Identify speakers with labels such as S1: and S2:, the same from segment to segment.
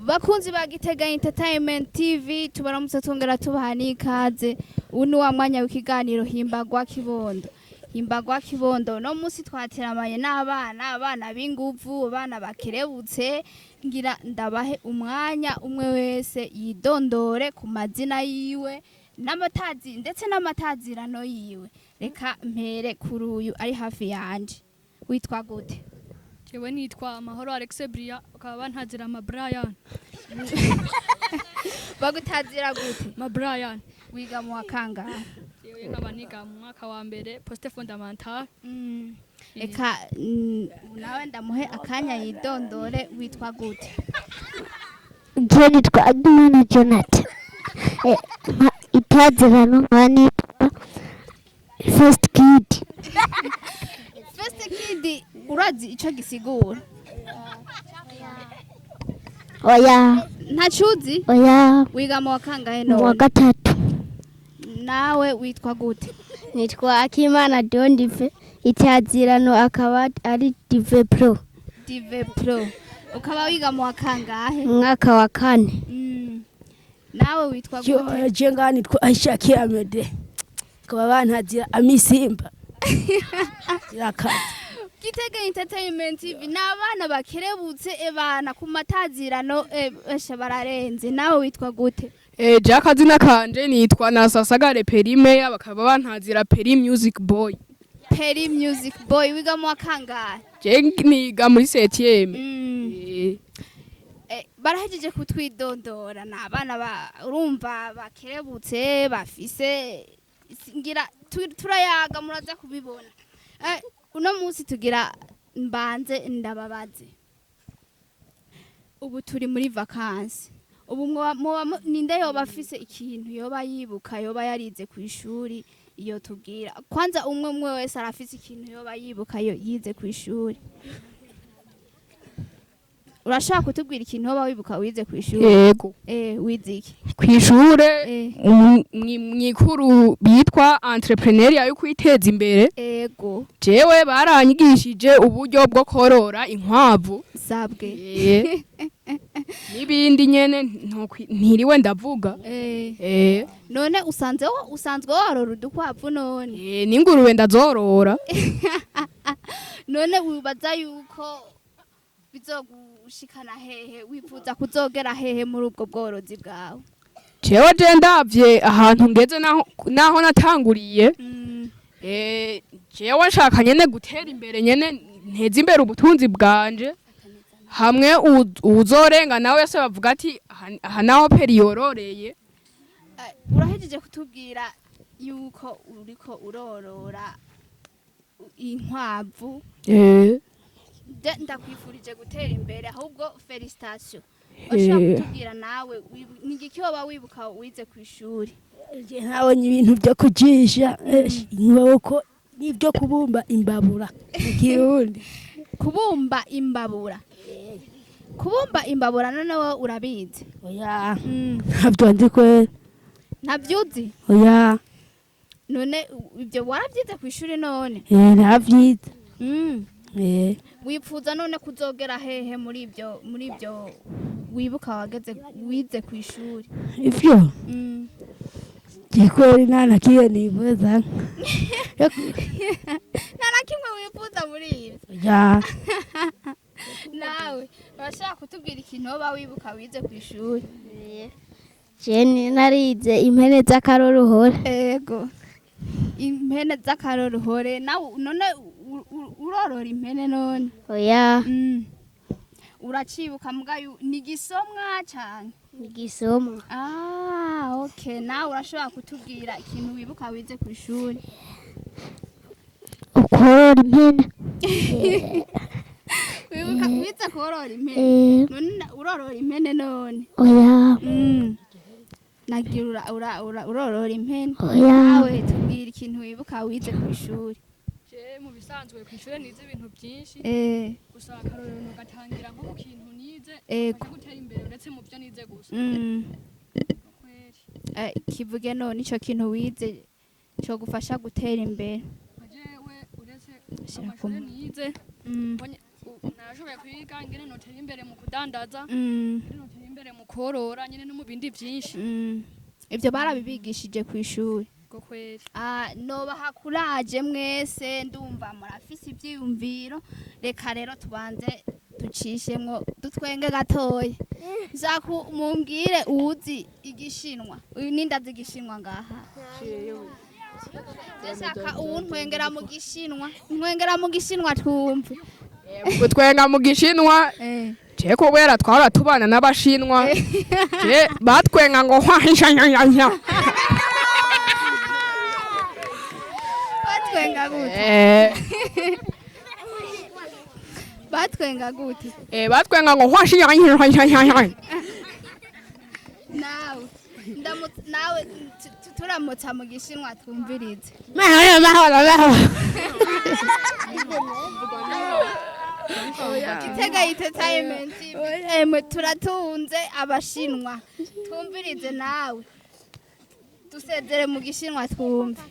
S1: Bakunzi ba Gitega Entertainment TV tubaramutse tongera tubaha n'ikaze uni wa mwanya w'ikiganiro Himbarwa Kibondo. Himbarwa Kibondo no musi twateramanye n'abana b'inguvu, abana bakerebutse, ngira ndabahe umwanya umwe wese yidondore ku mazina yiwe n'amatazi ndetse n'amatazirano yiwe. Reka mpere kuri uyu ari hafi yanje. Witwa gute?
S2: Jewe nitwa Mahoro Alex Bria, ukaba bantazira ma Brian.
S1: Bagutazira gute?
S2: Ma Brian.
S1: Wiga mu wakanga?
S2: Jewe nkaba niga mu mwaka wa mbere poste fondamental.
S1: Eka nawe ndamuhe akanya yidondore. Witwa gute?
S3: Je nitwa Adimana Jonathan. Itazirano nkani first kid.
S1: First kid urazi ico gisigura?
S3: Oya.
S1: Ntacuzi?
S3: Oya.
S1: Wiga mu wakangahe
S3: Mu
S1: none?
S3: wa gatatu.
S1: Nawe witwa gute?
S3: Nitwa Akimana Dondive. Itazirano akaba ari Dive Pro.
S1: Dive Pro. Ukaba wiga mu wakangahe?
S3: Mwaka wa 4.
S1: Nawe witwa gute?
S4: Je ngani nitwa Aisha Kiamede. Ukaba bantazira Amisimba.
S1: Gitega Entertainment TV n'abana bakerebutse ebana ku matazirano esha bararenze. Nawe witwa gute?
S5: Je akazina kanje nitwa Nasasagare Perime, bakaba bantazira Peri Music Boy.
S1: Peri Music Boy wiga mu wakangahe?
S5: Je niga muri 7eme.
S1: Barahejeje kutwidondora n'abana urumva bakerebutse bafise ngira turayaga muraza kubibona. Uno munsi tugira mbanze ndababaze. Ubu turi muri vacances. Ubu ninde yoba afise ikintu yoba yibuka yoba yarize ku ishuri iyo tubwira. Kwanza umwe wese arafise ikintu yoba yibuka yize ku ishuri. Urashaka kutubwira ikintu yoba wibuka wize ku ishuri?
S5: Yego.
S1: Wize iki?
S5: Ku ishure mwikuru bitwa entrepreneuria yo kwiteza imbere.
S1: Yego.
S5: Jewe baranyigishije uburyo bwo korora inkwavu.
S1: Sabwe.
S5: Nibindi nyene ntiriwe ndavuga.
S1: None usanzwe warora udukwavu none?
S5: N'ingurube ndazorora.
S1: None wibaza yuko bizogushikana hehe, wifuza kuzogera hehe muri ubwo bworozi bwawe?
S5: Jewe je ndavye ahantu ngeze naho natanguriye. Jewe nshaka nyene gutera imbere nyene nteza imbere ubutunzi bwanje. Hamwe uzorenga nawe se bavuga ati aha naho peri yororeye.
S1: Urahejeje kutubwira yuko uriko urorora inkwavu. Ndakwifurije gutera imbere ahubwo felicitation. Ushaka kutubwira nawe nigiki woba wibuka wize ku ishuri?
S4: Je ntabonye ibintu byo kujisha inkoko nibyo kubumba imbabura ikirundi.
S1: Kubumba imbabura. Kubumba imbabura none wowe urabizi?
S4: Oya. Ntabyo nzi kwe.
S1: Ntabyuzi?
S4: Oya.
S1: None ibyo warabyize ku ishuri none?
S4: Ntabyize.
S1: Wifuza none kuzogera hehe muri ibyo wibuka wageze wize ku ishuri?
S4: Ivyo? Gikweri nana kiye nibuza.
S1: Nana kimwe wifuza muri ibyo?
S4: Ya.
S1: Nawe urashaka kutubwira ikintu woba wibuka wize ku ishuri?
S3: Je narize impene z'akaroruhore.
S1: Yego. Impene z'akaroruhore nawe none urorora impene none?
S3: Oya.
S1: Uracibuka mbwa ni gisomwa cyane?
S3: Ni gisomwa.
S1: Okay. Nawe urashobora kutubwira ikintu wibuka wize ku ishuri?
S3: Ukorora impene.
S1: Wibuka wize korora impene? None urorora impene none?
S3: Oya.
S1: Nagira urorora impene?
S3: Oya.
S1: Nawe tubwira ikintu wibuka wize ku ishuri?
S2: Mu bisanzwe ku ishure nize ibintu byinshi. Gusa akarorero nugatangira nko mu kintu nize gutera imbere uretse mu byo nize gusa.
S1: Kivuge none ico kintu wize cyo gufasha gutera imbere?
S2: Jewe uretse amashure nize narashoboye kwiga ingene notera imbere mu kudandaza. Notera imbere mu korora nyene no mu bindi vyinshi
S1: ivyo barabibigishije kw'ishuri
S2: go kweri
S1: nobaha kuraje mwese ndumva murafise ivyiyumviro reka rero tubanze ducishemwo dutwenge gatoya nshaka mumbwire uzi igishinwa uyu nindazi igishinwa ngaha ndashaka uwuntwengera mu gishinwa ntwengera mu gishinwa twumve
S5: gutwenga mu gishinwa je kubera twara tubana n'abashinwa je batwenga ngo hwahishanyanya
S1: batwenga gute batwenga gute
S5: batwenga ngo hwashiyanyanya
S1: nawe turamutsa mu gishinwa twumvirize Gitega Entertainment Tv turatunze abashinwa twumvirize nawe dusezere mu gishinwa twumve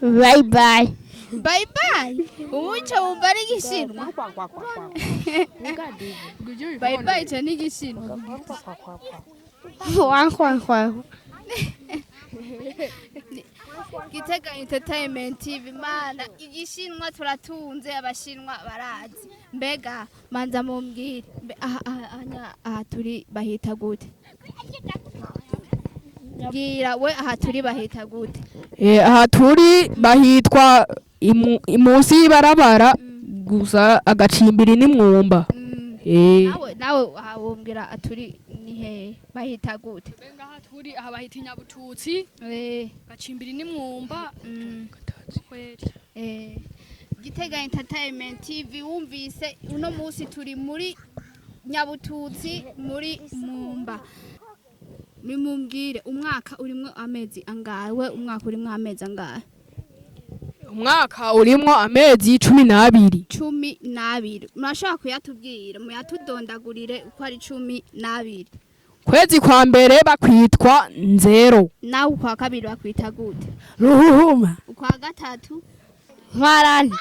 S3: Bye bye.
S1: bye bye ubuco wumva ari igishinwa bye bye cyo ni igishinwa Gitega Entertainment TV mana igishinwa turatunze abashinwa barazi mbega manza mumbwire aha turi bahita gute bwira we aha turi bahita gute
S5: aha turi bahitwa munsi y'ibarabara gusa agacimbiri n'imwumba
S1: nawe wombwira aturi ni he bahita gute
S2: benga aha turi aha bahita inyabututsi gacimbiri n'imwumba kweri
S1: Gitega Entertainment TV wumvise uno munsi turi muri nyabututsi muri mwumba nimumbwire umwaka urimwo amezi angahe we umwaka urimwo amezi angahe
S5: umwaka urimwo amezi 12
S1: 12 murashaka kuyatubwira muyatudondagurire uko ari 12
S5: kwezi kwa mbere bakwitwa nzero
S1: nawe kwa kabiri bakwita gute
S4: ruhuhuma
S1: kwa gatatu
S3: Mwarani.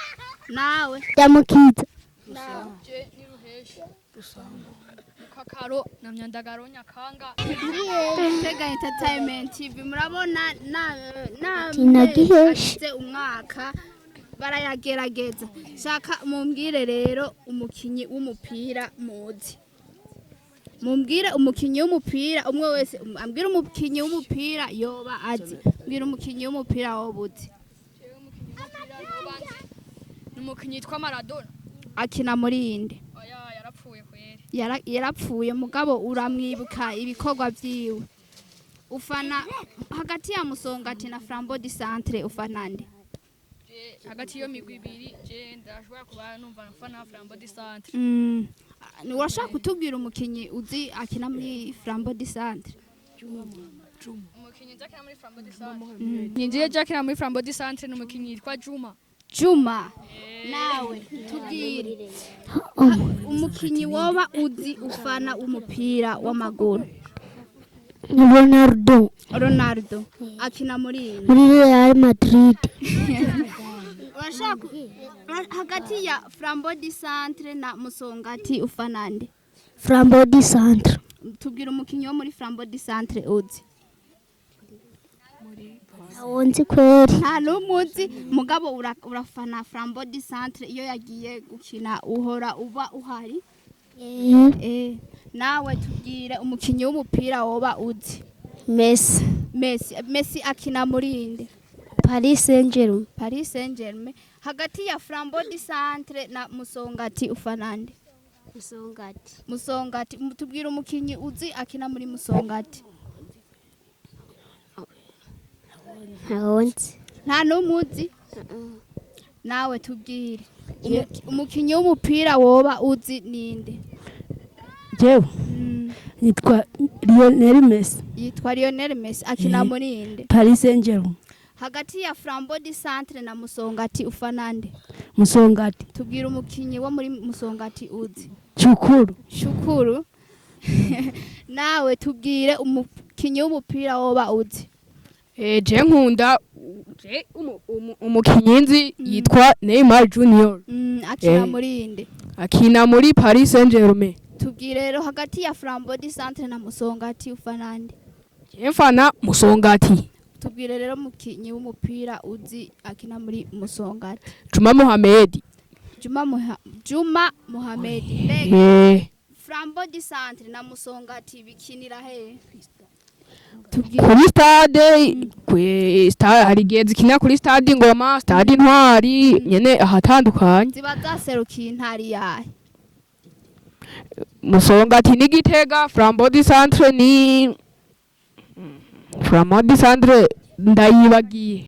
S1: nawe
S3: Yamukiza.
S2: je ni ruhesha mukakaro na myandagaro nyakanga
S1: Gitega Entertainment TV murabona
S3: Tinagihesha.
S1: umwaka barayagerageza shaka mumbwire rero umukinyi w'umupira muzi mumbwire umukinyi w'umupira umwe wese ambwire umukinyi w'umupira yoba azi mbwire umukinyi w'umupira wobuzi
S2: n'umukinyi yitwa Maradona
S1: akina muri inde
S2: oya yarapfuye kweri
S1: yarapfuye mugabo uramwibuka ibikorwa vyiwe ufana hagati ya Musongati na Flambeau du Centre ufana nde
S2: hagati yo migwi ibiri je ndashobora kuba numva nafana Flambeau du Centre
S1: ni washaka kutubwira umukinyi uzi akina muri Flambeau du Centre
S2: umukinyi zakina muri Flambeau du Centre ninjiye jakina muri Flambeau du Centre n'umukinyi yitwa Juma
S1: nawe tubwire umukinyi woba uzi ufana umupira w'amaguru Ronaldo akina muri
S3: Real Madrid.
S1: washaka hagati ya Flambeau du Centre na Musongati ufana nde
S3: Flambeau du Centre.
S1: tubwire umukinyi wo muri Flambeau du Centre uzi
S3: Awonzi kweri.
S1: nta n'umuzi mugabo urafana Flambeau du Centre iyo yagiye gukina uhora uba uhari nawe tubwire umukinyi w'umupira woba uzi Messi akina muri inde
S3: Paris
S1: Saint-Germain hagati ya Flambeau du Centre na Musongati ufana nde Musongati tubwire umukinyi uzi akina muri Musongati
S3: Awonzi.
S1: nta n'umuzi nawe tubwire umukinyi w'umupira woba uzi ninde
S4: jewe yitwa
S1: Lionel Messi akina muri inde
S4: Paris Saint-Germain
S1: hagati ya Flambeau du Centre na Musongati ufana nde
S4: Musongati
S1: tubwire umukinyi wo muri Musongati uzi Shukuru nawe tubwire umukinyi w'umupira woba uzi
S5: je nkunda umukinyi nzi yitwa Neymar Junior
S1: akina muri inde
S5: akina muri Paris Saint-Germain
S1: tubwire rero hagati ya Flambeau du Centre na Musongati ufanande.
S5: Mfana Musongati.
S1: Tubwire rero mukinyi w'umupira uzi akina muri Musongati.
S5: Juma Mohamed.
S1: Juma Mohamed. Flambeau du Centre na Musongati bikinira he?
S5: Kuri stade hari gihe zikina kuri stade Ngoma, stade Intwari nyene ahatandukanye.
S1: Ziba zaserukiye intari yahe?
S5: Musongati ni Gitega, Flambeau du Centre ni Flambeau du Centre ndayibagiye.